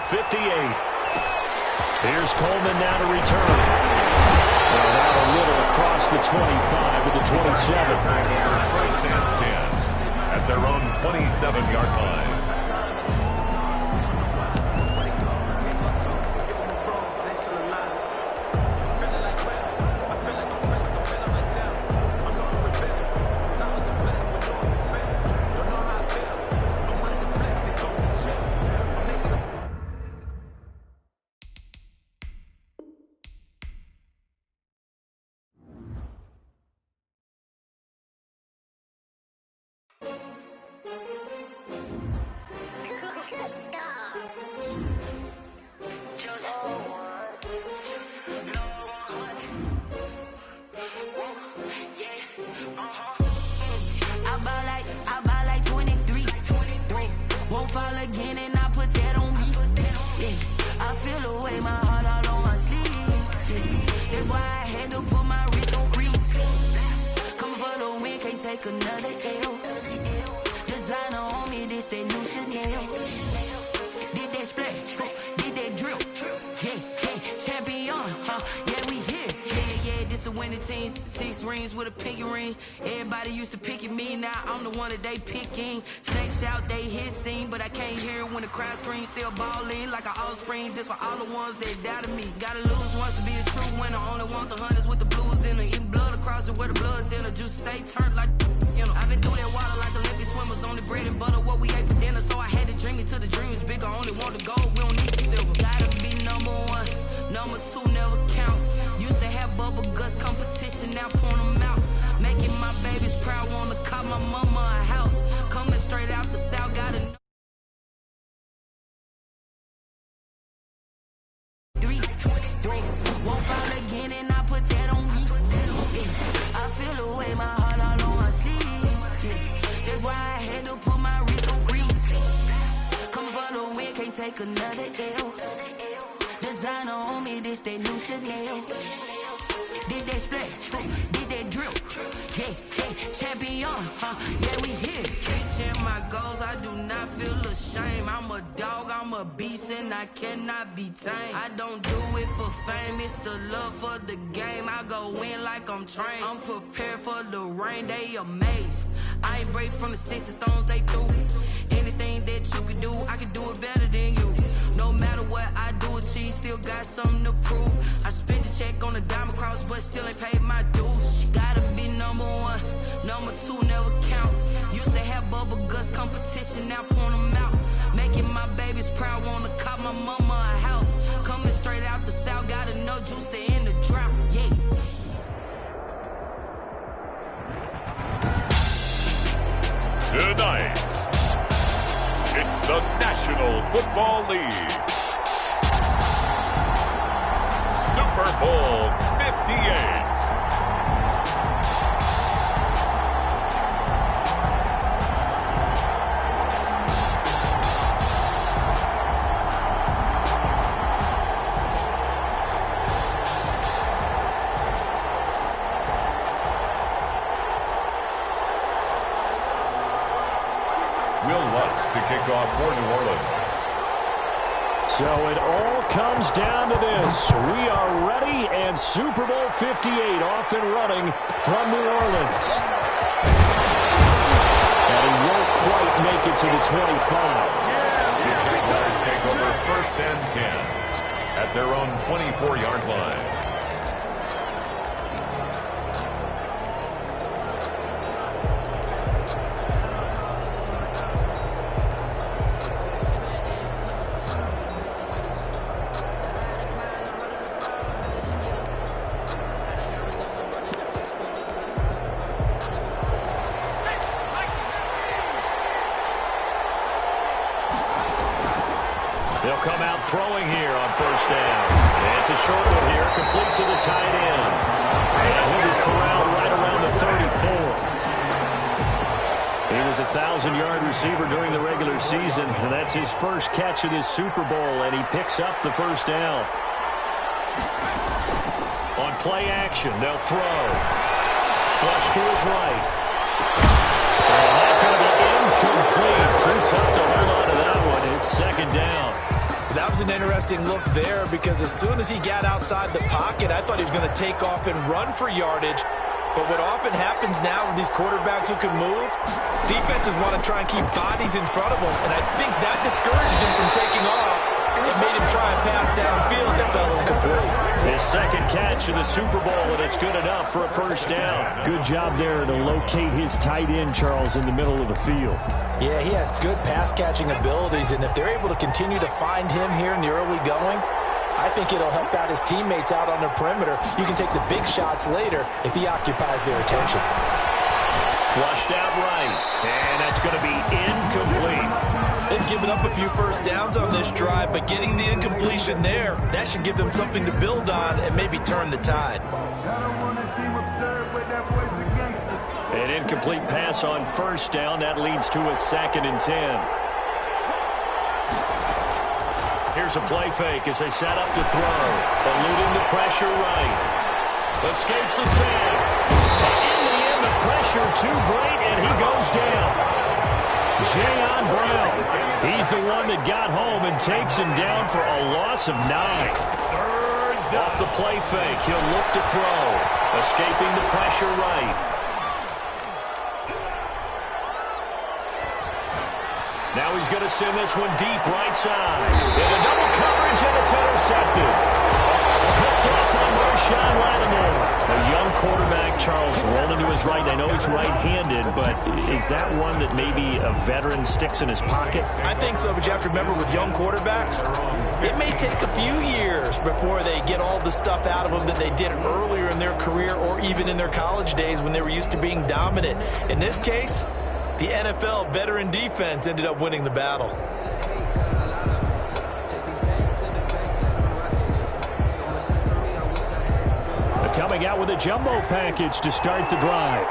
58. Here's Coleman now to return. And out a little across the 25 to the 27. First and 10 at their own 27-yard line. Everybody used to pick at me, now I'm the one that they picking. Snakes out, they hit scene, but I can't hear it when the crowd screams. Still balling like an offspring. This for all the ones that doubted me. Gotta lose once to be a true winner. Only want the hunters with the blues in it. Eating blood across it where the blood dinner. Juice stay turned like, you know. I've been through that water like Olympic swimmers. Only bread and butter, what we ate for dinner. So I had to dream it till the dream is bigger. Only want the gold, we don't need the silver. Gotta be number one, number two never count. Used to have bubble guts competition, now point them out. Making my babies proud, wanna call my mama a house. Coming straight out the south, gotta know. 3, won't fall again and I put that on me. Yeah. I feel the way, my heart all on my sleeve. Yeah. That's why I had to put my wrist on freeze. Come for the win, can't take another L. Designer on me, this that new Chanel. Did that splash, did that drill. Yeah, champion, yeah, we here. Reaching my goals, I do not feel ashamed. I'm a dog, I'm a beast, and I cannot be tamed. I don't do it for fame, it's the love for the game. I go in like I'm trained. I'm prepared for the rain, they amazed. I ain't break from the sticks and stones they threw. Anything that you can do, I can do it better than you. No matter what I do, achieve, still got something to prove. I spent the check on the diamond cross, but still ain't paid my dues. She gotta be number one, number two never count. Used to have bubble guts competition, now point them out. Making my babies proud, wanna call my mama a house. Coming straight out the south, got enough juice to end the drought, yeah. Tonight, it's the National Football League. Super Bowl 58. To kick off for New Orleans. So it all comes down to this. We are ready, and Super Bowl 58 off and running from New Orleans. And he won't quite make it to the 25. The Jaguars take over first and 10 at their own 24-yard line. They'll come out throwing here on first down. And it's a short one here, complete to the tight end. And he'll be corralled right around the 34. He was a 1,000-yard receiver during the regular season, and that's his first catch of this Super Bowl, and he picks up the first down. On play action, they'll throw. Flush to his right. And that's going to be incomplete. Too tough to hold on to that one. It's second down. That was interesting look there because as soon as he got outside the pocket, I thought he was going to take off and run for yardage. But what often happens now with these quarterbacks who can move, defenses want to try and keep bodies in front of them, and I think that discouraged him from taking off. It made him try and pass downfield that fell incomplete. His second catch of the Super Bowl, and it's good enough for a first down. Good job there to locate his tight end, Charles, in the middle of the field. Yeah, he has good pass-catching abilities, and if they're able to continue to find him here in the early going, I think it'll help out his teammates out on the perimeter. You can take the big shots later if he occupies their attention. Flushed out right, and that's going to be incomplete. They've given up a few first downs on this drive, but getting the incompletion there, that should give them something to build on and maybe turn the tide. An incomplete pass on first down. That leads to a 2nd and 10. Here's a play fake as they set up to throw. Eluding the pressure right. Escapes the sack. And in the end, the pressure too great, and he goes down. Jayon Brown. He's the one that got home and takes him down for a loss of 9. Off the play fake, he'll look to throw. Escaping the pressure right. Now he's going to send this one deep right side. In a double coverage, and it's intercepted. Picked off by Marshawn Lattimore. A young quarterback, Charles, rolling to his right. I know he's right-handed, but is that one that maybe a veteran sticks in his pocket? I think so, but you have to remember with young quarterbacks, it may take a few years before they get all the stuff out of them that they did earlier in their career or even in their college days when they were used to being dominant. In this case, the NFL veteran defense ended up winning the battle. Coming out with a jumbo package to start the drive.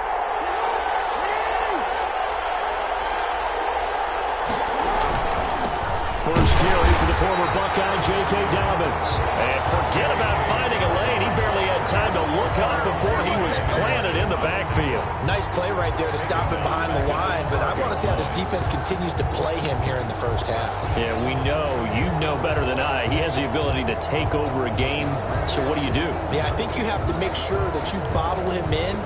First carry for the former Buckeye, J.K. Dobbins. And forget about finding a lane. He barely had time to look up before he was planted in the backfield. Nice play right there to stop him behind the line, but I want to see how this defense continues to play him here in the first half. Yeah, we know. You know better than I. He has the ability to take over a game, so what do you do? Yeah, I think you have to make sure that you bottle him in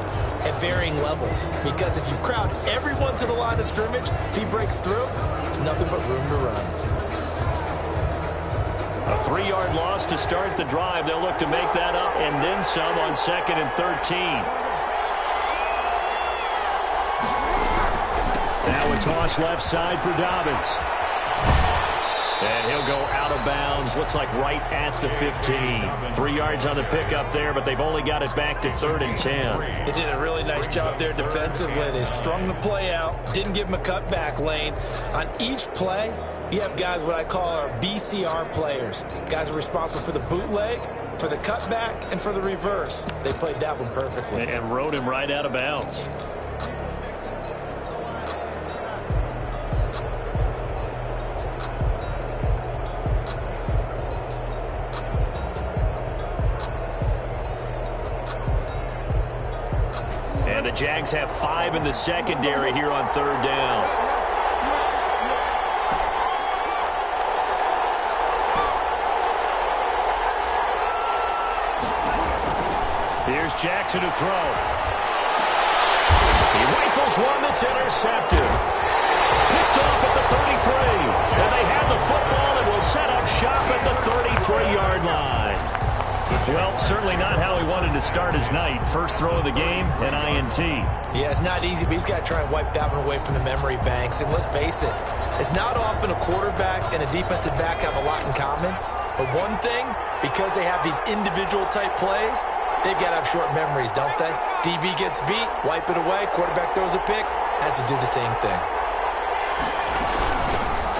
at varying levels, because if you crowd everyone to the line of scrimmage, if he breaks through, there's nothing but room to run. A 3-yard loss to start the drive. They'll look to make that up and then some on 2nd and 13. Now a toss left side for Dobbins. And he'll go out of bounds. Looks like right at the 15. 3 yards on the pickup there, but they've only got it back to 3rd and 10. They did a really nice job there defensively. They strung the play out, didn't give him a cutback lane. On each play, you have guys what I call our BCR players. Guys are responsible for the bootleg, for the cutback, and for the reverse. They played that one perfectly. And rode him right out of bounds. And the Jags have 5 in the secondary here on 3rd down. Here's Jackson to throw. He rifles one that's intercepted. Picked off at the 33. And they have the football that will set up shop at the 33-yard line. Well, certainly not how he wanted to start his night. First throw of the game, an INT. Yeah, it's not easy, but he's got to try and wipe that one away from the memory banks. And let's face it, it's not often a quarterback and a defensive back have a lot in common. But one thing, because they have these individual type plays, they've got to have short memories, don't they? DB gets beat, wipe it away, quarterback throws a pick, has to do the same thing.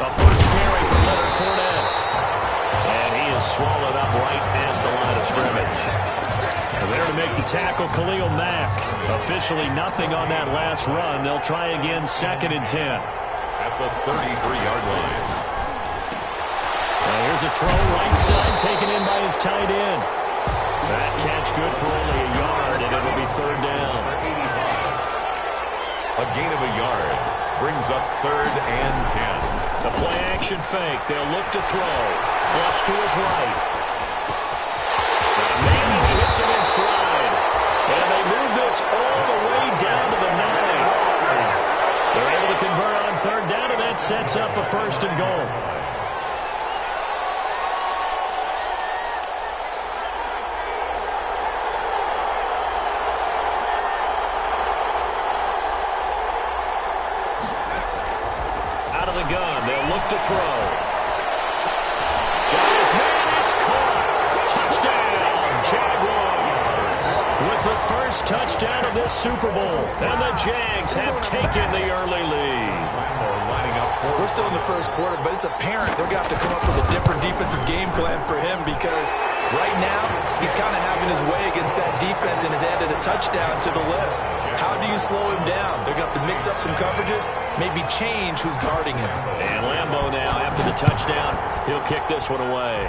A first carry for Leonard Fournette. And he is swallowed up right at the line of scrimmage. And there to make the tackle, Khalil Mack. Officially nothing on that last run. They'll try again, 2nd and 10. At the 33-yard line. Here's a throw right side taken in by his tight end. That catch good for only a yard, and it'll be 3rd down. A gain of a yard brings up 3rd and 10. The play-action fake. They'll look to throw. Flush to his right. Got a man, and he hits him in stride. And they move this all the way down to the 9. They're able to convert on third down, and that sets up a first and goal. Out of the gun, they'll look to throw. Got his man, it's caught. Touchdown, Jaguars. With the first touchdown of this Super Bowl. And the Jags have taken the early lead. We're still in the first quarter, but it's apparent they're going to have to come up with a different defensive game plan for him because right now he's kind of having his way against that defense and has added a touchdown to the list. How do you slow him down? They're going to have to mix up some coverages, maybe change who's guarding him. And Lambeau now, after the touchdown, he'll kick this one away.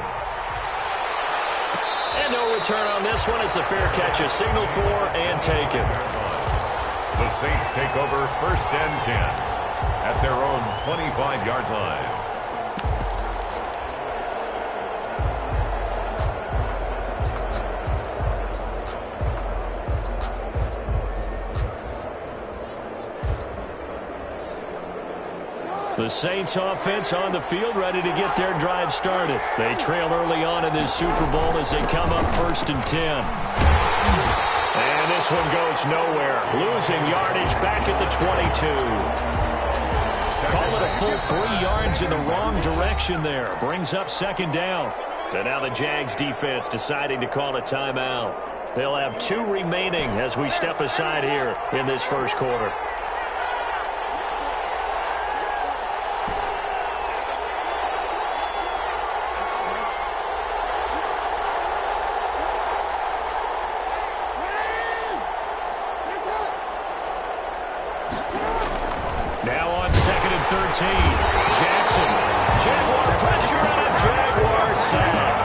And no return on this one. It's a fair catch, a signal for and taken. The Saints take over first and 10 at their own 25-yard line. The Saints offense on the field, ready to get their drive started. They trail early on in this Super Bowl as they come up first and 10. And this one goes nowhere. Losing yardage back at the 22. Call it a full 3 yards in the wrong direction there. Brings up second down. And now the Jags defense deciding to call a timeout. They'll have 2 remaining as we step aside here in this first quarter. Now on 2nd and 13. Jackson. Jaguar pressure and a Jaguar sack.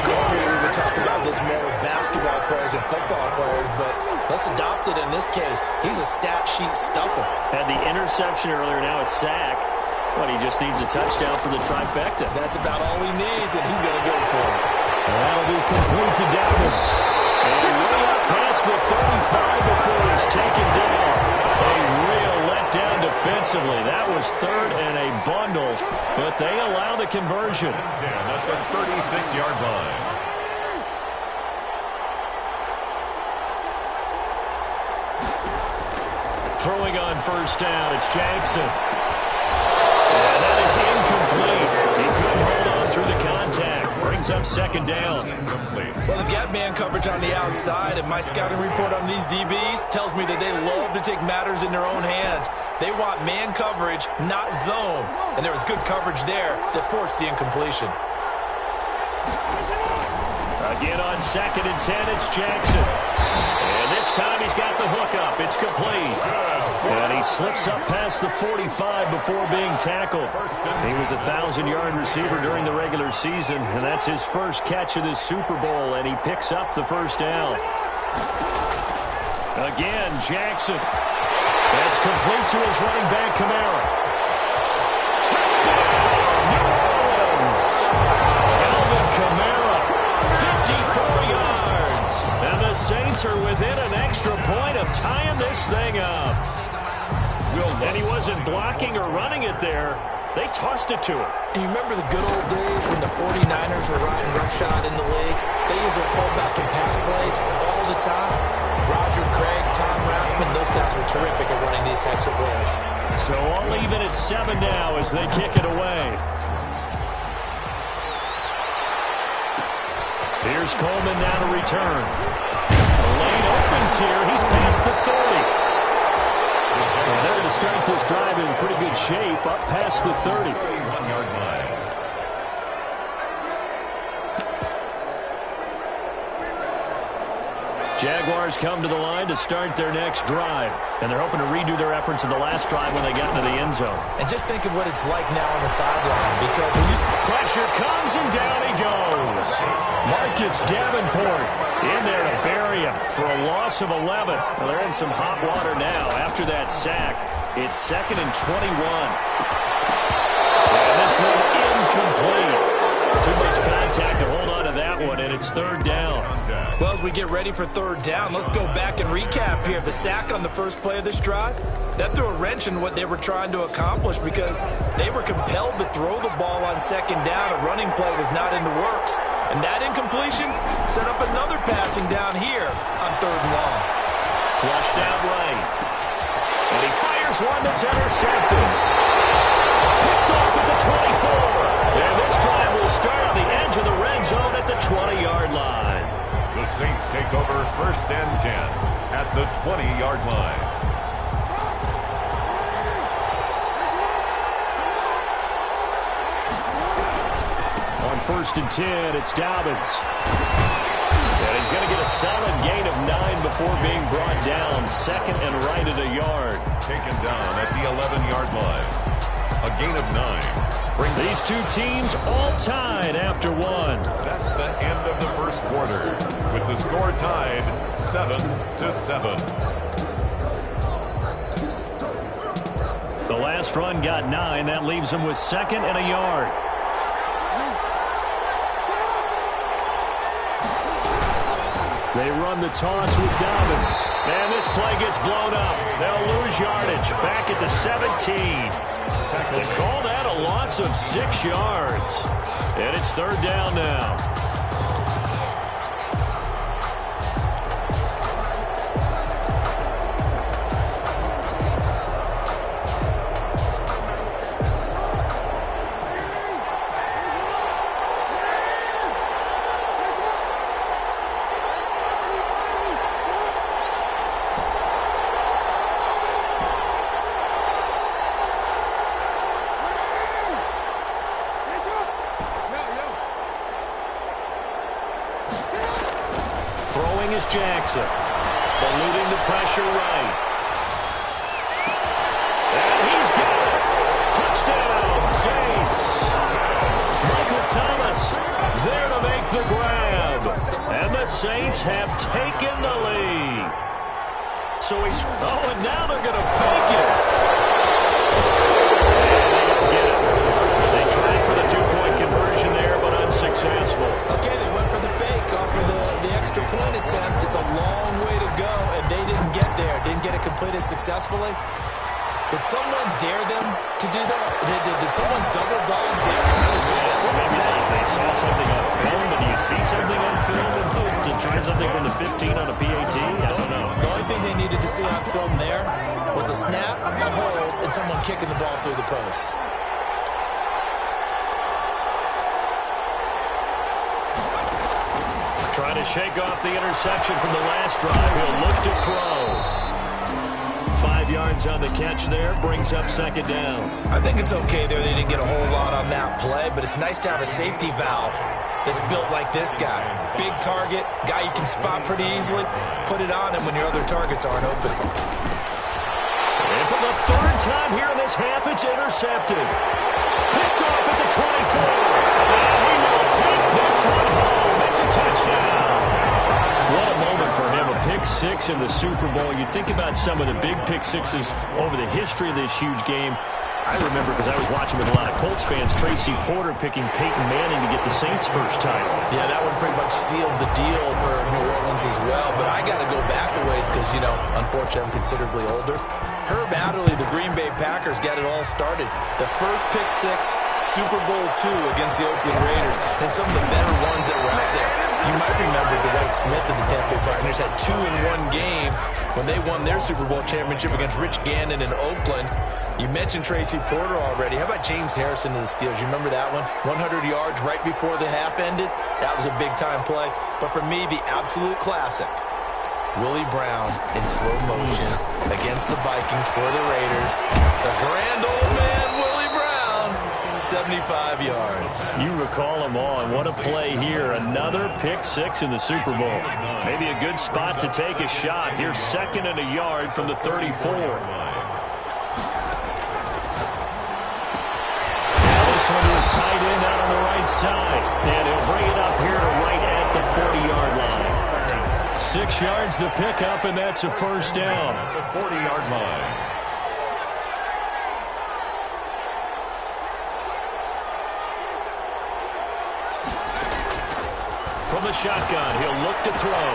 Normally we would talk about this more with basketball players and football players, but let's adopt it in this case. He's a stat sheet stuffer. Had the interception earlier, now a sack. But he just needs a touchdown for the trifecta. That's about all he needs, and he's going to go for it. That'll be complete to Dobbins. And way up past the 35 before he's taken down. A real letdown defensively. That was third and a bundle, but they allow the conversion. 10 at the 36-yard line. Throwing on first down, it's Jackson. And that is incomplete. He couldn't hold on through the contact. Brings up second down. Well, they've got man coverage on the outside, and my scouting report on these DBs tells me that they love to take matters in their own hands. They want man coverage, not zone. And there was good coverage there that forced the incompletion. Again on 2nd and 10, it's Jackson. And this time he's got the hookup. It's complete. And he slips up past the 45 before being tackled. He was a 1,000-yard receiver during the regular season, and that's his first catch of this Super Bowl, and he picks up the first down. Again, Jackson. That's complete to his running back, Kamara. Touchdown, New Orleans. Alvin Kamara, 54 yards. And the Saints are within an extra point of tying this thing up. And he wasn't blocking or running it there. They tossed it to him. And you remember the good old days when the 49ers were riding roughshod in the league? They used their pullback and pass plays all the time. Roger Craig, Tom Rathman, those guys were terrific at running these types of plays. So all even at 7 now as they kick it away. Here's Coleman now to return. The lane opens here. He's past the 30. And they're going to start this drive in pretty good shape, up past the 30. 1-yard line. Jaguars come to the line to start their next drive. And they're hoping to redo their efforts in the last drive when they got into the end zone. And just think of what it's like now on the sideline, because when you pressure comes and down he goes. Marcus Davenport in there to bury him for a loss of 11. Well, they're in some hot water now after that sack. It's 2nd and 21. Well, as we get ready for third down, let's go back and recap here. The sack on the first play of this drive, that threw a wrench in what they were trying to accomplish because they were compelled to throw the ball on second down. A running play was not in the works. And that incompletion set up another passing down here on third and long. Flushed out right. And he fires one that's intercepted. Picked off at the 24. And this drive will start on the edge of the red zone at the 20-yard line. The Saints take over first and 10 at the 20-yard line. On first and 10, it's Dobbins. And he's going to get a solid gain of 9 before being brought down. Second and right at a yard. Taken down at the 11-yard line. A gain of 9. These two teams all tied after one. That's the end of the first quarter, with the score tied 7-7. The last run got 9. That leaves them with second and a yard. They run the toss with Dobbins. And this play gets blown up. They'll lose yardage back at the 17. They call that a loss of 6 yards. And it's third down now. Throwing is Jackson. Eluding the pressure right. And he's got it. Touchdown, Saints. Michael Thomas there to make the grab. And the Saints have taken the lead. So he's... Oh, and now they're going to fake it. And they don't get it. They tried for the two-point conversion there, but unsuccessful. Okay, they went for the fake off of the extra point attempt. It's a long way to go, and they didn't get there. Didn't get it completed successfully. Did someone dare them to do that? Did someone double dog dare them to do that? What was that? They saw something on film. Did you see something on film to try something from the 15 on a PAT? I don't know. The only thing they needed to see on film there was a snap, a hold, and someone kicking the ball through the post. Trying to shake off the interception from the last drive. He'll look to throw. 5 yards on the catch there. Brings up second down. I think it's okay there. They didn't get a whole lot on that play, but it's nice to have a safety valve that's built like this guy. Big target, guy you can spot pretty easily. Put it on him when your other targets aren't open. And for the third time here in this half, it's intercepted. Picked off at the 24. And he will take this one home. It's a touchdown. What a moment for him, a pick six in the Super Bowl. You think about some of the big pick sixes over the history of this huge game. I remember, because I was watching with a lot of Colts fans, Tracy Porter picking Peyton Manning to get the Saints' first title. Yeah, that one pretty much sealed the deal for New Orleans as well. But I got to go back a ways because, you know, unfortunately I'm considerably older. Herb Adderley, the Green Bay Packers, got it all started. The first pick six, Super Bowl II against the Oakland Raiders, and some of the better ones that were out there. You might remember Dwight Smith of the Tampa Bay Buccaneers had 2 in one game when they won their Super Bowl championship against Rich Gannon in Oakland. You mentioned Tracy Porter already. How about James Harrison of the Steelers? You remember that one? 100 yards right before the half ended. That was a big-time play. But for me, the absolute classic, Willie Brown in slow motion against the Vikings for the Raiders. The grand old man, Willie Brown, 75 yards. You recall them all, and what a play here. Another pick six in the Super Bowl. Maybe a good spot to take a shot. Here's second and a yard from the 34. This one is tight end out on the right side. And he'll bring it up here to right at the 40-yard line. 6 yards the pickup, and that's a first down. The 40-yard line. from the shotgun. He'll look to throw.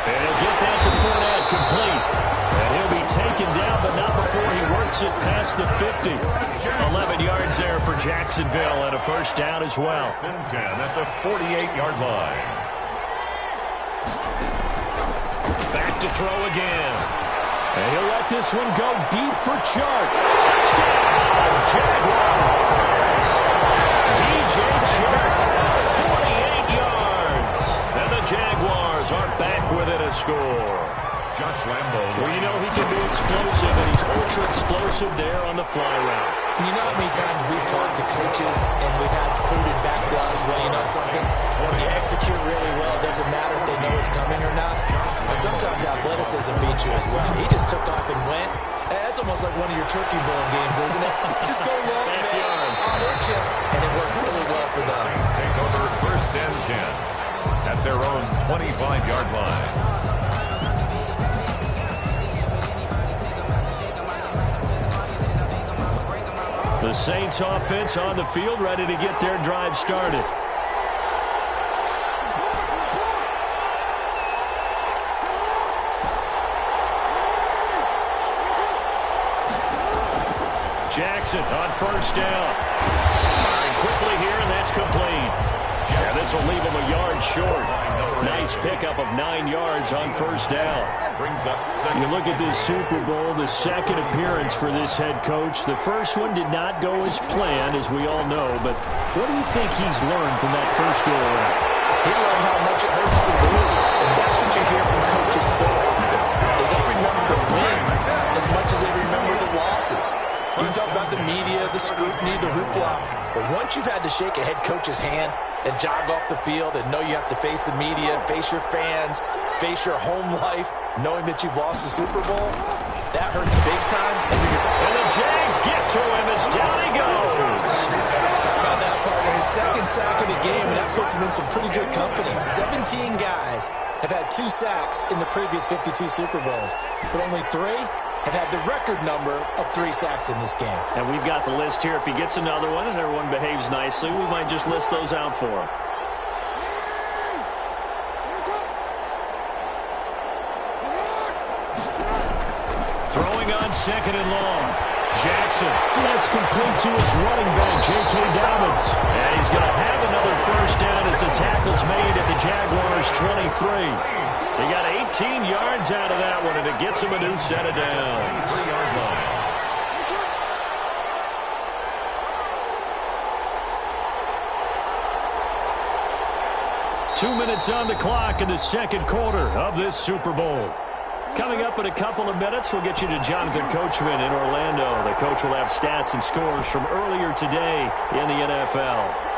And he'll get that to Fournette, complete. And he'll be taken down, but not before he works it past the 50. 11 yards there for Jacksonville, and a first down as well. First and 10 at the 48-yard line. Back to throw again. And he'll let this one go deep for Chark. Touchdown, Jaguars. DJ Chark, 48 yards. And the Jaguars are back within a score. Josh Lambo. Well, you know he can be explosive, and he's ultra-explosive there on the fly route. And you know how many times we've talked to coaches and we've had quoted back to us, well, you know something, when you execute really well, it doesn't matter if they know it's coming or not. But sometimes athleticism beats you as well. He just took off and went. That's almost like one of your turkey bowl games, isn't it? Just go long, man. I'll hit you. And it worked really well for them. Saints take over first and 10 at their own 25-yard line. The Saints offense on the field, ready to get their drive started. Jackson on first down. Firing quickly here, and that's complete. Yeah, this will leave him a yard short. Nice pickup of 9 yards on first down. Brings up second. You look at this Super Bowl, the second appearance for this head coach. The first one did not go as planned, as we all know. But what do you think he's learned from that first go-around? He learned how much it hurts to lose, and that's what you hear from coaches so often. They don't remember the wins as much as they remember the losses. You can talk about the media, the scrutiny, the hoopla, but once you've had to shake a head coach's hand and jog off the field and know you have to face the media, face your fans, face your home life, knowing that you've lost the Super Bowl, that hurts big time. And the Jags get to him as down he goes. About that part, his second sack of the game, and that puts him in some pretty good company. 17 guys have had 2 sacks in the previous 52 Super Bowls, but only 3 have had the record number of 3 sacks in this game. And we've got the list here. If he gets another one and everyone behaves nicely, we might just list those out for him. Throwing on second and long. Jackson. That's complete to his running back, J.K. Dobbins. And he's going to have another first down as the tackle's made at the Jaguars' 23. They got 18 yards out of that one, and it gets him a new set of downs. 3-yard line. Two minutes on the clock in the second quarter of this Super Bowl. Coming up in a couple of minutes, we'll get you to Jonathan Coachman in Orlando. The coach will have stats and scores from earlier today in the NFL.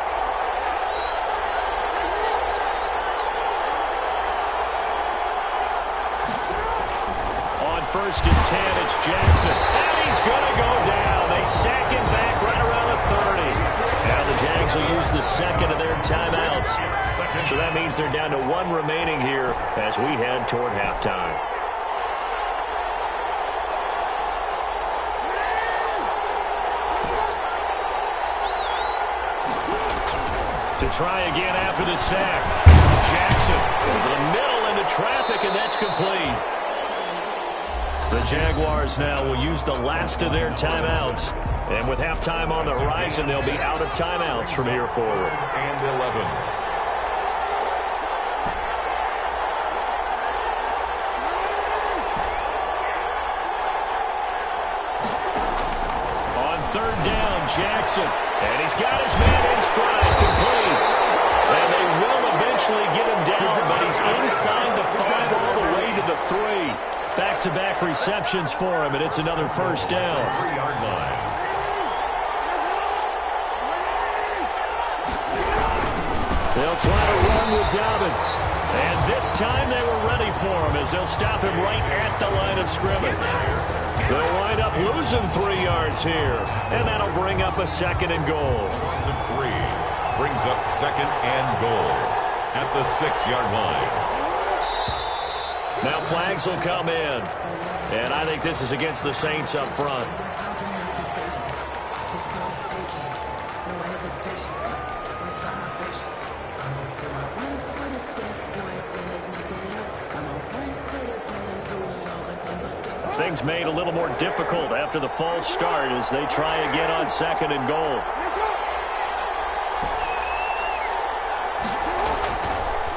First and 10, it's Jackson. And he's going to go down. They sack him back right around the 30. Now the Jags will use the second of their timeouts. So that means they're down to 1 remaining here as we head toward halftime. To try again after the sack. Jackson over the middle into traffic, and that's complete. The Jaguars now will use the last of their timeouts. And with halftime on the horizon, they'll be out of timeouts from here forward. And 11. On third down, Jackson. And he's got his man in stride, complete. And they will eventually get him down, but he's inside the 5 all the way to the 3. Back-to-back receptions for him, and it's another first down. 3-yard line. They'll try to run with Dobbins. And this time they were ready for him as they'll stop him right at the line of scrimmage. They'll wind up losing 3 yards here, and that'll bring up a second and goal. Loss of 3 brings up second and goal at the 6-yard line. Now flags will come in. And I think this is against the Saints up front. Things made a little more difficult after the false start as they try again on 2nd and goal.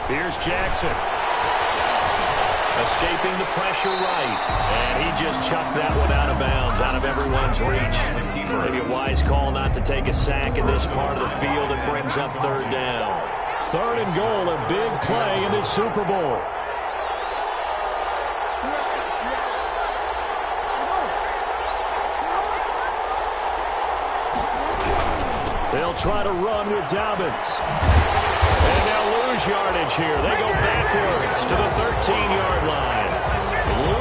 Here's Jackson. Escaping the pressure right. And he just chucked that one out of bounds, out of everyone's reach. Maybe a wise call not to take a sack in this part of the field. It brings up 3rd down. 3rd and goal, a big play in this Super Bowl. They'll try to run with Dobbins. And they'll lose yardage here. They go backwards to the 13-yard line.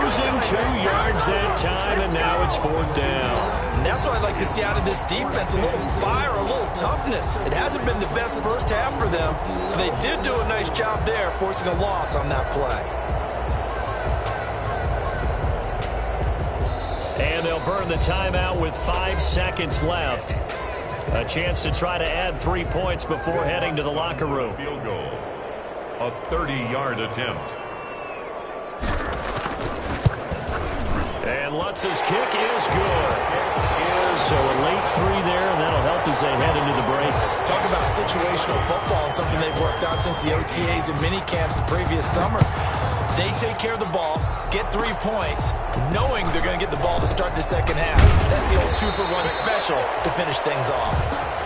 Losing 2 yards that time, and now it's 4th down. And that's what I'd like to see out of this defense, a little fire, a little toughness. It hasn't been the best first half for them, but they did do a nice job there, forcing a loss on that play. And they'll burn the timeout with 5 seconds left. A chance to try to add 3 points before heading to the locker room. Field goal. A 30-yard attempt. And Lutz's kick is good. So a late 3 there, and that'll help as they head into the break. Talk about situational football and something they've worked on since the OTAs and mini camps the previous summer. They take care of the ball, get 3 points, knowing they're going to get the ball to start the second half. That's the old 2-for-1 special to finish things off.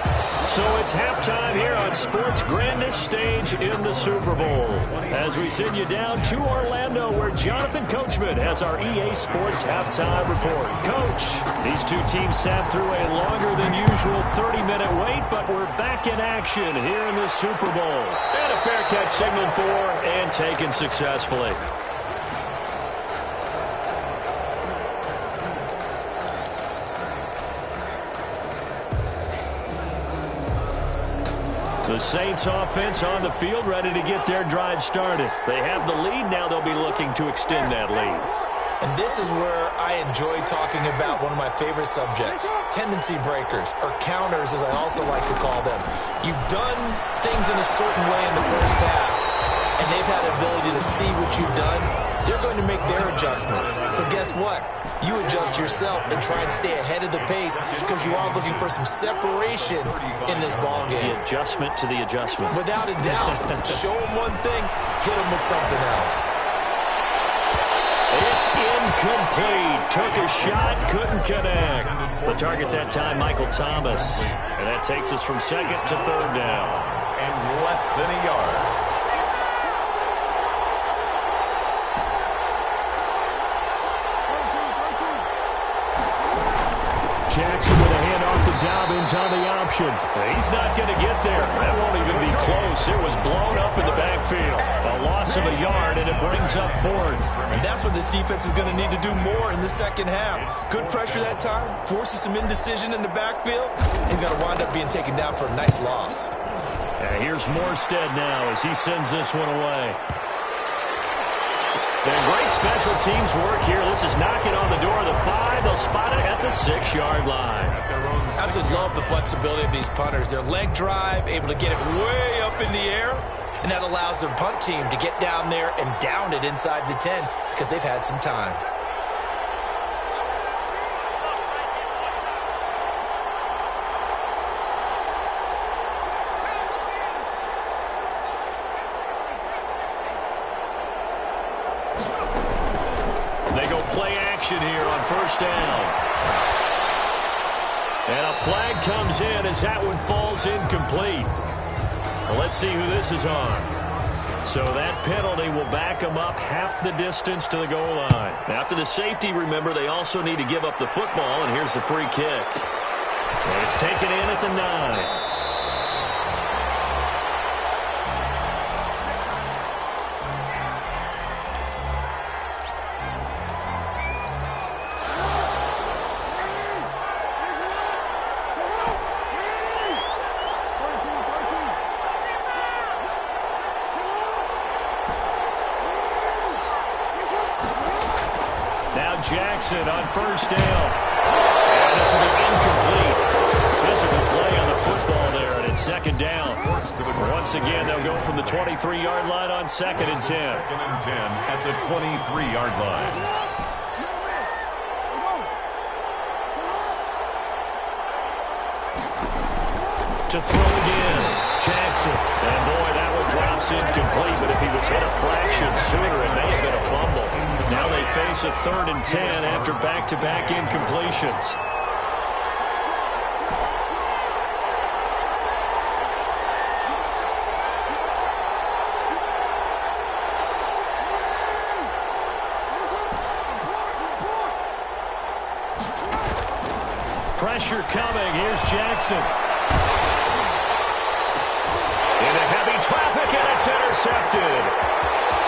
So it's halftime here on sports' grandest stage in the Super Bowl. As we send you down to Orlando, where Jonathan Coachman has our EA Sports halftime report. Coach, these 2 teams sat through a longer than usual 30-minute wait, but we're back in action here in the Super Bowl. And a fair catch signaled for and taken successfully. The Saints offense on the field, ready to get their drive started. They have the lead. Now they'll be looking to extend that lead. And this is where I enjoy talking about one of my favorite subjects, tendency breakers, or counters as I also like to call them. You've done things in a certain way in the first half, and they've had the ability to see what you've done. They're going to make their adjustments. So guess what? You adjust yourself and try and stay ahead of the pace because you are looking for some separation in this ballgame. The adjustment to the adjustment. Without a doubt. Show them one thing, hit them with something else. It's incomplete. Took a shot, couldn't connect. The target that time, Michael Thomas. And that takes us from 2nd to 3rd down. And less than a yard. Jackson with a handoff to Dobbins on the option. He's not going to get there. That won't even be close. It was blown up in the backfield. A loss of a yard, and it brings up 4th. And that's what this defense is going to need to do more in the second half. Good pressure that time, forces some indecision in the backfield. He's going to wind up being taken down for a nice loss. And here's Morstead now as he sends this one away. And great special teams work here. This is knocking on the door of the 5. They'll spot it at the 6-yard line. Absolutely love the flexibility of these punters. Their leg drive, able to get it way up in the air, and that allows their punt team to get down there and down it inside the 10 because they've had some time. They go play action here on 1st down. And a flag comes in as that one falls incomplete. Well, let's see who this is on. So that penalty will back them up half the distance to the goal line. After the safety, remember, they also need to give up the football, and here's the free kick. And it's taken in at the 9. Jackson on 1st down. And this will be incomplete. Physical play on the football there, and it's second down. Once again, they'll go from the 23-yard line on 2nd and 10. 2nd and 10 at the 23-yard line. To throw again, Jackson. And boy, that one drops incomplete, but if he was hit a fraction sooner, it may have been a fumble. Now they face a 3rd and 10 after back-to-back incompletions. Pressure coming. Here's Jackson. Into heavy traffic, and it's intercepted.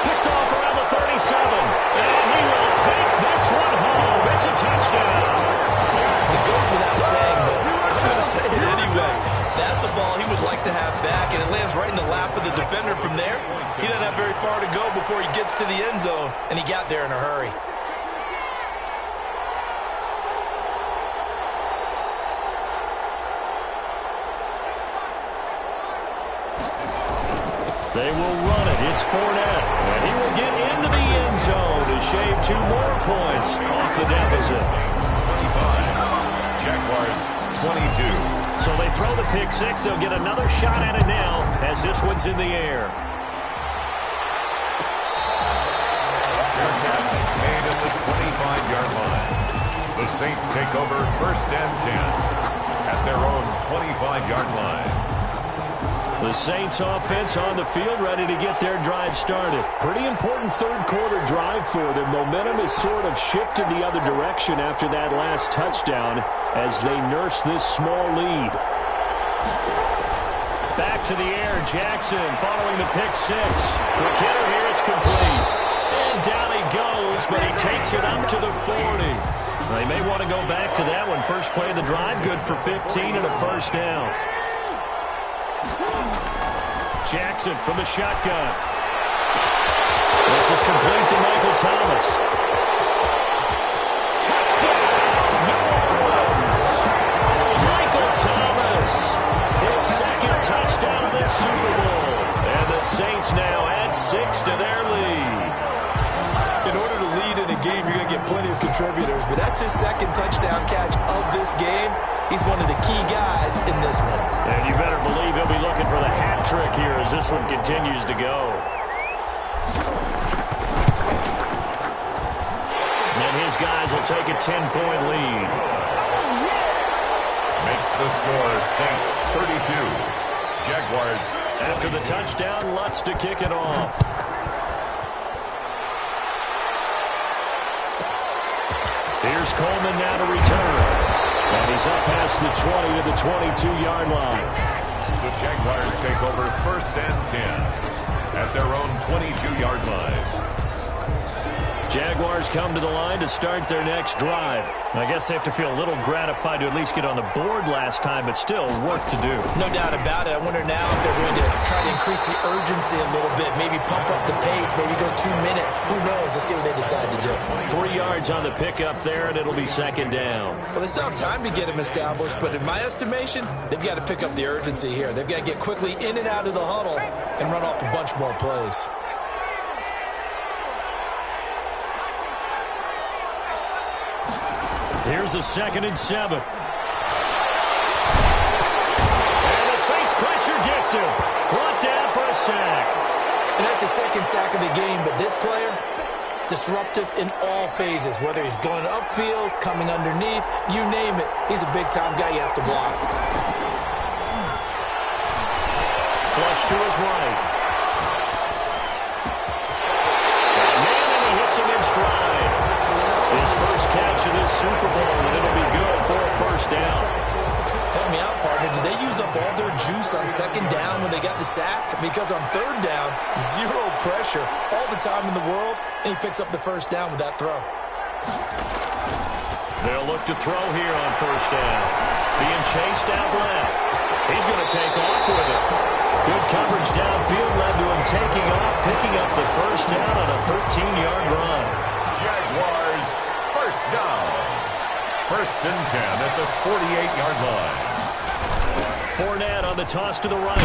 Picked off around the 37. And he will take this one home. It's a touchdown. It goes without saying, but I'm going to say it anyway. That's a ball he would like to have back, and it lands right in the lap of the defender from there. He doesn't have very far to go before he gets to the end zone, and he got there in a hurry. They will run it. It's Fournette. And he will get into the end zone to shave 2 more points off the deficit. 25. Jaguars 22. So they throw the pick 6. They'll get another shot at it now as this one's in the air. Fair catch made at the 25-yard line. The Saints take over 1st and 10 at their own 25-yard line. The Saints offense on the field, ready to get their drive started. Pretty important 3rd quarter drive for them. Momentum has sort of shifted the other direction after that last touchdown as they nurse this small lead. Back to the air, Jackson following the pick 6. McKinnon here, it's complete. And down he goes, but he takes it up to the 40. They may want to go back to that one. First play of the drive, good for 15 and a 1st down. Jackson from the shotgun. This is complete to Michael Thomas. Touchdown, New Orleans. Michael Thomas, his 2nd touchdown of this Super Bowl. And the Saints now add 6 to their lead. In order to lead in a game, you're going to get plenty of contributors, but that's his 2nd touchdown catch of this game. He's one of the key guys in this one. And you better believe he'll be looking for the hat trick here as this one continues to go. And his guys will take a 10-point lead. Makes the score Saints 32. Jaguars. After the touchdown, Lutz to kick it off. Here's Coleman now to return. And he's up past the 20 to the 22-yard line. The Jaguars take over 1st and 10 at their own 22-yard line. Jaguars come to the line to start their next drive. I guess they have to feel a little gratified to at least get on the board last time, but still work to do. No doubt about it. I wonder now if they're going to try to increase the urgency a little bit, maybe pump up the pace, maybe go 2-minute. Who knows? Let's see what they decide to do. 3 yards on the pickup there, and it'll be 2nd down. Well, they still have time to get him established, but in my estimation, they've got to pick up the urgency here. They've got to get quickly in and out of the huddle and run off a bunch more plays. Here's a 2nd and 7. And the Saints pressure gets him. Brought down for a sack. And that's the 2nd sack of the game, but this player, disruptive in all phases, whether he's going upfield, coming underneath, you name it. He's a big-time guy you have to block. Flush to his right. And he hits him in stride. His first catch of this Super Bowl, and it'll be good for a 1st down. Help me out, partner. Did they use up all their juice on 2nd down when they got the sack? Because on 3rd down, 0 pressure all the time in the world, and he picks up the 1st down with that throw. They'll look to throw here on 1st down. Being chased out left. He's going to take off with it. Good coverage downfield led to him taking off, picking up the 1st down on a 13-yard run. Jaguars 1st down. 1st and 10 at the 48-yard line. Fournette on the toss to the right.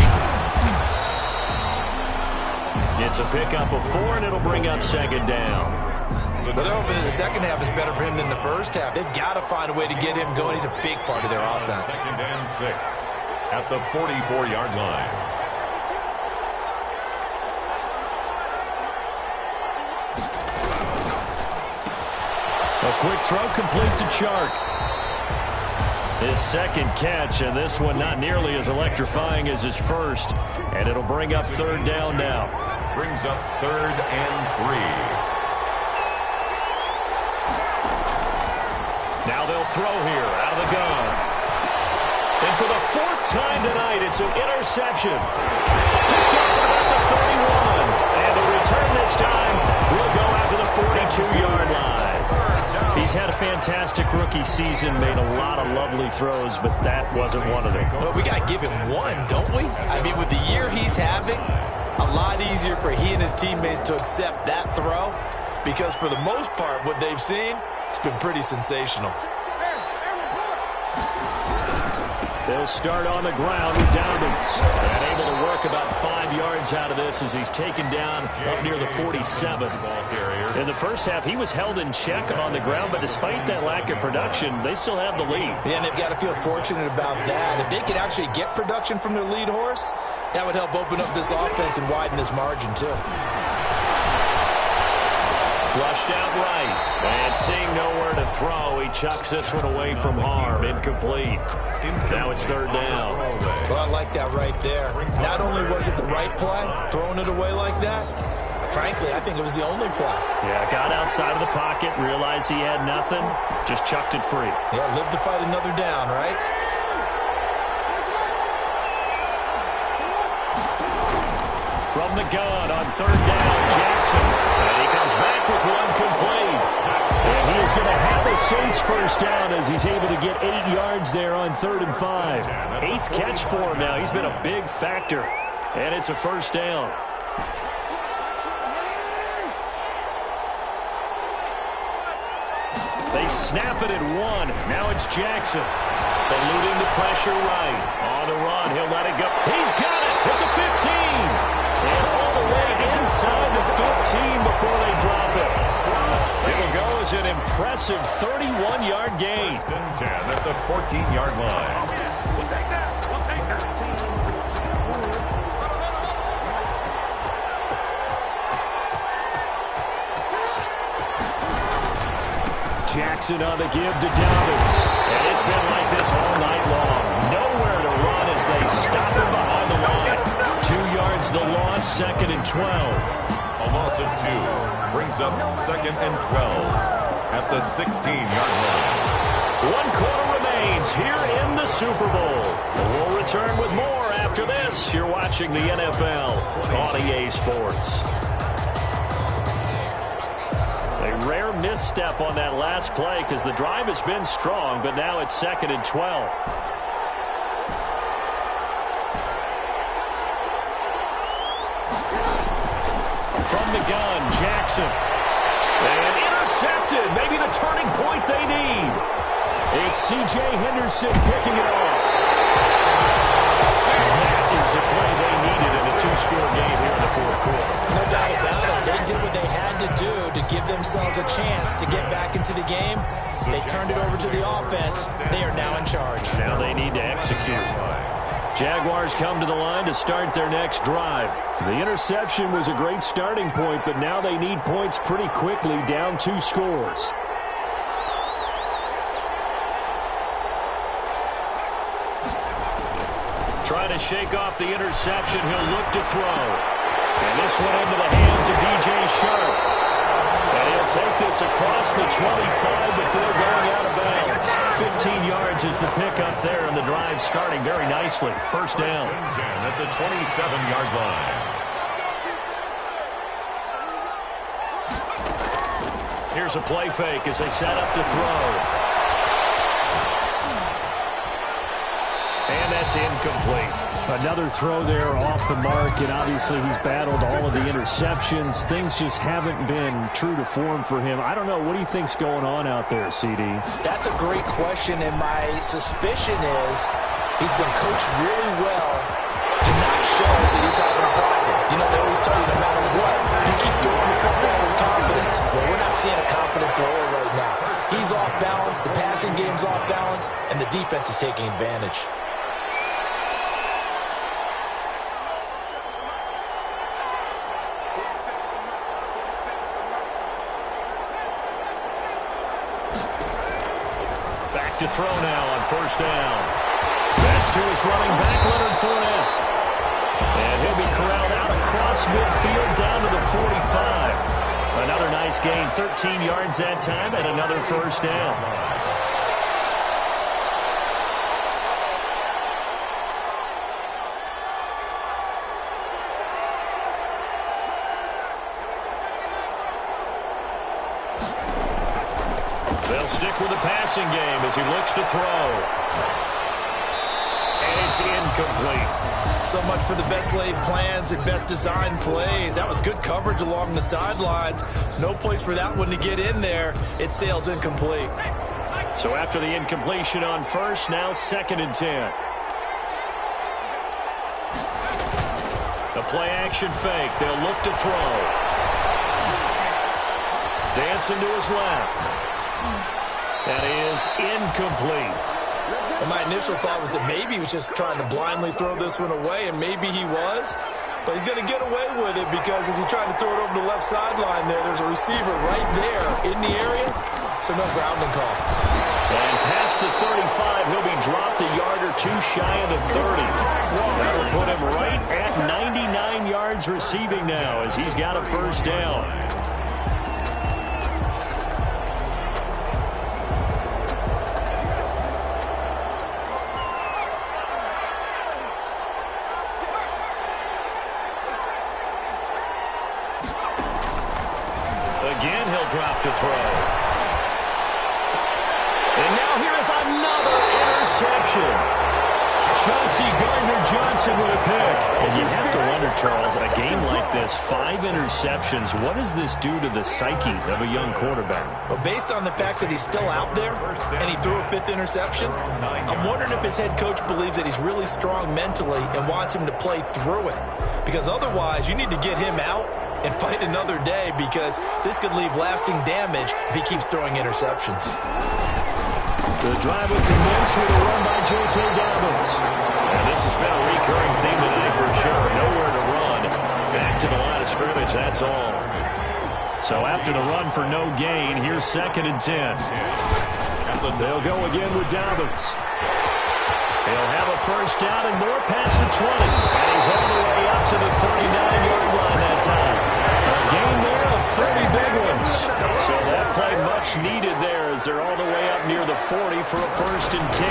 It's a pickup of 4, and it'll bring up second down. Well, they're hoping that the second half is better for him than the first half. They've got to find a way to get him going. He's a big part of their offense. Second and 6 at the 44-yard line. A quick throw complete to Chark. His second catch, and this one not nearly as electrifying as his first. And it'll bring up third down now. Brings up third and 3. Now they'll throw here out of the gun. And for the 4th time tonight, it's an interception. Picked up about the 31. And the return this time will go out to the 42-yard line. He's had a fantastic rookie season, made a lot of lovely throws, but that wasn't one of them. But we got to give him one, don't we? I mean, with the year he's having, a lot easier for he and his teammates to accept that throw, because for the most part, what they've seen, it's been pretty sensational. They'll start on the ground with Dobbins. And able to work about 5 yards out of this as he's taken down up near the 47. In the first half, he was held in check on the ground, but despite that lack of production, they still have the lead. Yeah, and they've got to feel fortunate about that. If they could actually get production from their lead horse, that would help open up this offense and widen this margin, too. Flushed out right. And seeing nowhere to throw, he chucks this one away from harm. Incomplete. Now it's third down. Well, I like that right there. Not only was it the right play, throwing it away like that, frankly, I think it was the only play. Yeah, got outside of the pocket, realized he had nothing, just chucked it free. Yeah, live to fight another down, right? From the gun on third down, Jackson. And he comes back with one complete. And he is going to have a Saints first down as he's able to get 8 yards there on 3rd and 5. 8th catch for him now. He's been a big factor. And it's a first down. They snap it at 1. Now it's Jackson. Eluding the pressure right. On the run, he'll let it go. He's got it at the 15. And all the way inside the 15 before they drop it. It'll go as an impressive 31-yard gain. 10 at the 14-yard line. We'll take that. We'll take that. Jackson on the give to Dobbins. And it's been like this all night long. Nowhere to run as they stop him behind the line. 2 yards the loss, 2nd and 12. A loss of 2 brings up 2nd and 12 at the 16-yard line. 1 quarter remains here in the Super Bowl. We'll return with more after this. You're watching the NFL on EA Sports. A rare misstep on that last play because the drive has been strong, but now it's 2nd and 12. From the gun, Jackson. And intercepted. Maybe the turning point they need. It's C.J. Henderson picking it off. That is the play they needed in a 2-score game here in the 4th quarter. No doubt about it. They did what they had to do to give themselves a chance to get back into the game. They turned it over to the offense. They are now in charge. Now they need to execute. Jaguars come to the line to start their next drive. The interception was a great starting point, but now they need points pretty quickly, down 2 scores. Trying to shake off the interception. He'll look to throw. And this one into the hands of DJ Sharp. And he'll take this across the 25 before going out of bounds. 15 yards is the pickup there, and the drive starting very nicely. First down. 10 at the 27-yard line. Here's a play fake as they set up to throw. And that's incomplete. Another throw there off the mark, and obviously he's battled all of the interceptions. Things just haven't been true to form for him. I don't know. What do you think's going on out there, CD? That's a great question, and my suspicion is He's been coached really well to not show that he's having a problem. You know, they always tell you no matter what, you keep throwing the football with confidence. Well, we're not seeing a confident thrower right now. He's off balance, the passing game's off balance, and the defense is taking advantage. Back to throw now on first down. That's to his running back, Leonard Fournette. And he'll be corralled out across midfield down to the 45. Another nice gain, 13 yards that time, and another first down. They'll stick with the passing game as he looks to throw. And it's incomplete. So much for the best laid plans and best designed plays. That was good coverage along the sidelines. No place for that one to get in there. It sails incomplete. So after the incompletion on first, now 2nd and 10. The play action fake. They'll look to throw. Dancing to his left. That is incomplete. And my initial thought was that maybe he was just trying to blindly throw this one away, and maybe he was. But he's going to get away with it because as he tried to throw it over the left sideline there's a receiver right there in the area, so no grounding call. And past the 35, he'll be dropped a yard or two shy of the 30. That'll put him right at 99 yards receiving now as he's got a first down. Again, he'll drop to throw. And now here is another interception. Chauncey Gardner-Johnson with a pick. And you have to wonder, Charles, a game like this, 5 interceptions, what does this do to the psyche of a young quarterback? Well, based on the fact that he's still out there and he threw a 5th interception, I'm wondering if his head coach believes that he's really strong mentally and wants him to play through it. Because otherwise, you need to get him out and fight another day because this could leave lasting damage if he keeps throwing interceptions. The drive will commence with a run by J.K. Dobbins. And this has been a recurring theme tonight for sure. Nowhere to run. Back to the line of scrimmage, that's all. So after the run for no gain, here's 2nd and 10. They'll go again with Dobbins. He'll have a first down and more past the 20. And he's all the way up to the 39-yard line that time. A gain there of 30 big ones. So that play much needed there as they're all the way up near the 40 for a 1st and 10.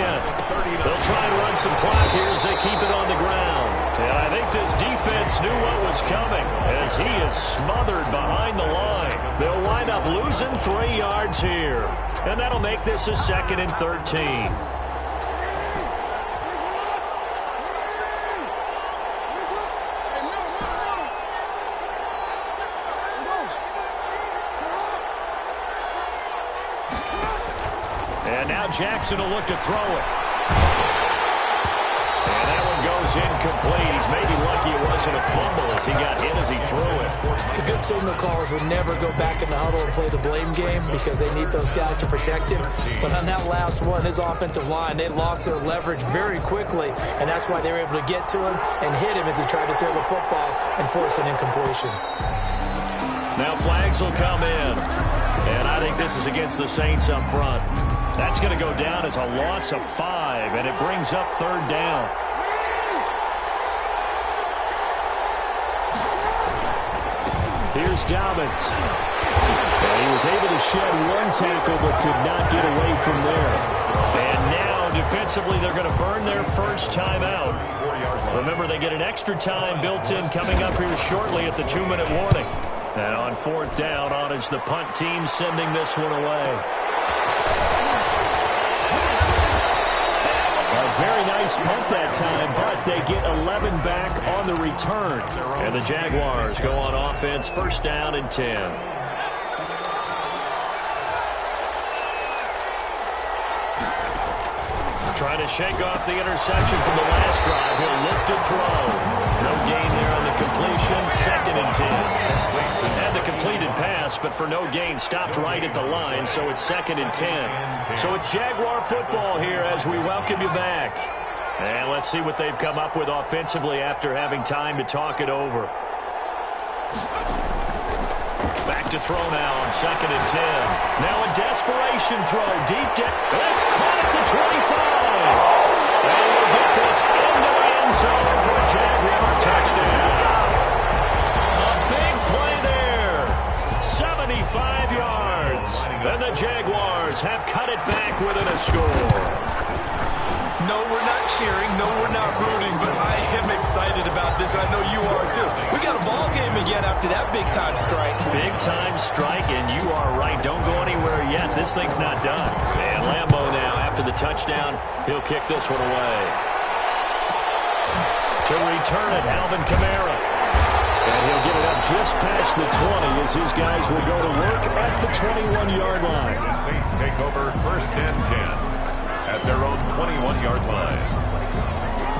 They'll try and run some clock here as they keep it on the ground. And I think this defense knew what was coming as he is smothered behind the line. They'll wind up losing 3 yards here. And that'll make this a 2nd and 13. And now Jackson will look to throw it. And that one goes incomplete. He's maybe lucky it wasn't a fumble as he got hit as he threw it. The good signal callers would never go back in the huddle and play the blame game because they need those guys to protect him. But on that last one, his offensive line, they lost their leverage very quickly, and that's why they were able to get to him and hit him as he tried to throw the football and force an incompletion. Now flags will come in. And I think this is against the Saints up front. That's going to go down as a loss of 5, and it brings up 3rd down. Here's Dobbins. And he was able to shed one tackle but could not get away from there. And now, defensively, they're going to burn their first timeout. Remember, they get an extra time built in coming up here shortly at the 2-minute warning. And on 4th down, on is the punt team sending this one away. A very nice punt that time, but they get 11 back on the return. And the Jaguars go on offense, 1st down and 10. Trying Trying to shake off the interception from the last drive. He'll look to throw. No gain there on the completion. 2nd and 10. Had the completed pass, but for no gain, stopped right at the line, so it's 2nd and 10. So it's Jaguar football here as we welcome you back. And let's see what they've come up with offensively after having time to talk it over. Back to throw now on 2nd and 10. Now a desperation throw deep down. It's caught at the 25. And we'll get this into the end zone for a Jaguar touchdown. A big play there. 75 yards. And the Jaguars have cut it back within a score. No, we're not cheering. No, we're not rooting. But I am excited about this, and I know you are too. We got a ball game again after that big-time strike. Big-time strike, and you are right. Don't go anywhere yet. This thing's not done. And Lambeau now, after the touchdown, he'll kick this one away. To return it, Alvin Kamara. And he'll get it up just past the 20 as his guys will go to work at the 21-yard line. The Saints take over 1st and 10. At their own 21-yard line.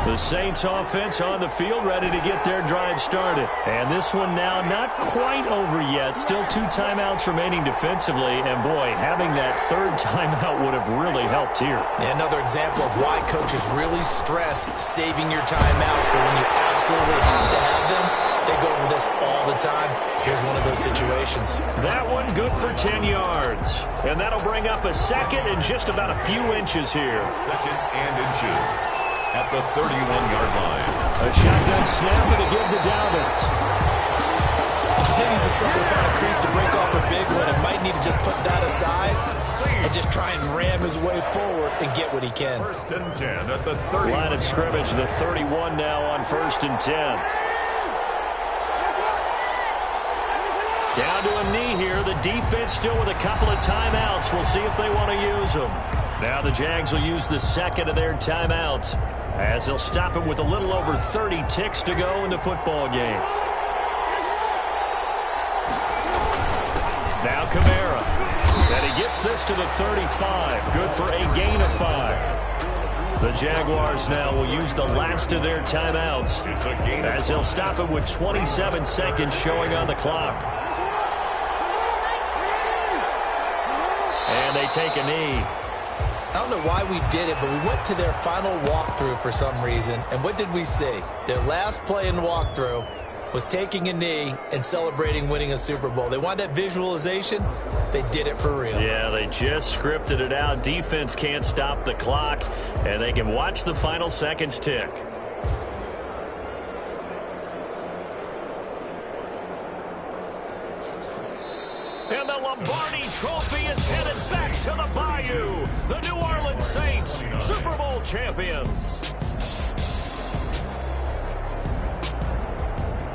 The Saints offense on the field ready to get their drive started. And this one now not quite over yet. Still 2 timeouts remaining defensively. And boy, having that 3rd timeout would have really helped here. Another example of why coaches really stress saving your timeouts for when you absolutely have to have them. They go over this all the time. Here's one of those situations. That one good for 10 yards. And that'll bring up a 2nd and just about a few inches here. 2nd and inches at the 31-yard line. A shotgun snap to give to Dalvin. He continues to struggle to find a crease to break off a big one. It might need to just put that aside and just try and ram his way forward and get what he can. 1st and 10 at the 30. Line of scrimmage, the 31 now on 1st and 10. Down to a knee here. The defense still with a couple of timeouts. We'll see if they want to use them. Now the Jags will use the 2nd of their timeouts as they'll stop it with a little over 30 ticks to go in the football game. Now Kamara. And he gets this to the 35. Good for a gain of 5. The Jaguars now will use the last of their timeouts as they'll stop it with 27 seconds showing on the clock. And they take a knee. I don't know why we did it, but we went to their final walkthrough for some reason. And what did we see? Their last play in walkthrough was taking a knee and celebrating winning a Super Bowl. They wanted that visualization. They did it for real. Yeah, they just scripted it out. Defense can't stop the clock, and they can watch the final seconds tick. And the Lombardi Trophy is headed back to the Bayou. The New Orleans Saints, Super Bowl champions.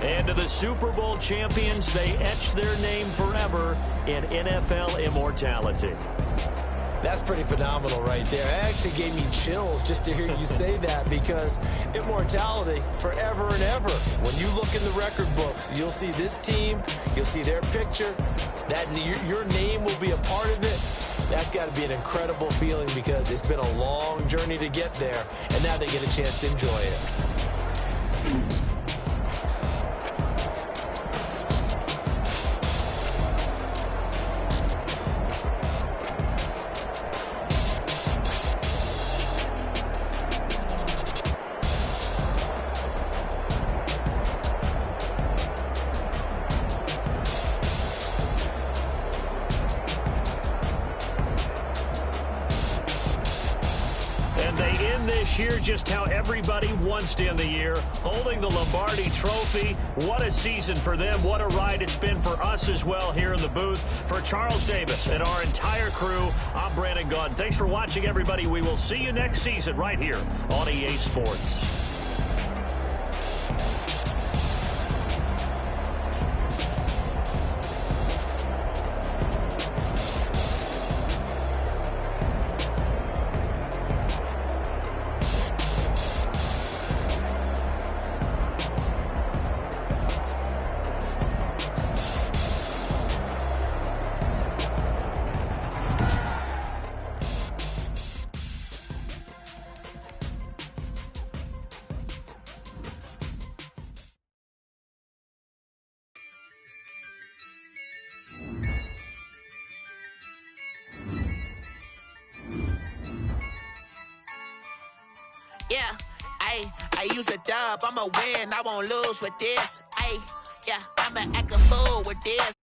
And to the Super Bowl champions, they etch their name forever in NFL immortality. That's pretty phenomenal right there. It actually gave me chills just to hear you say that, because immortality forever and ever. When you look in the record books, you'll see this team, you'll see their picture, that your name will be a part of it. That's got to be an incredible feeling, because it's been a long journey to get there, and now they get a chance to enjoy it. Year just how everybody wants to end the year, holding the Lombardi Trophy. What a season for them. What a ride it's been for us as well here in the booth. For Charles Davis and our entire crew, I'm Brandon Gaudin. Thanks for watching, everybody. We will see you next season right here on EA Sports. Yeah, I use a dub, I'ma win, I won't lose with this. Yeah, I'ma act a fool with this.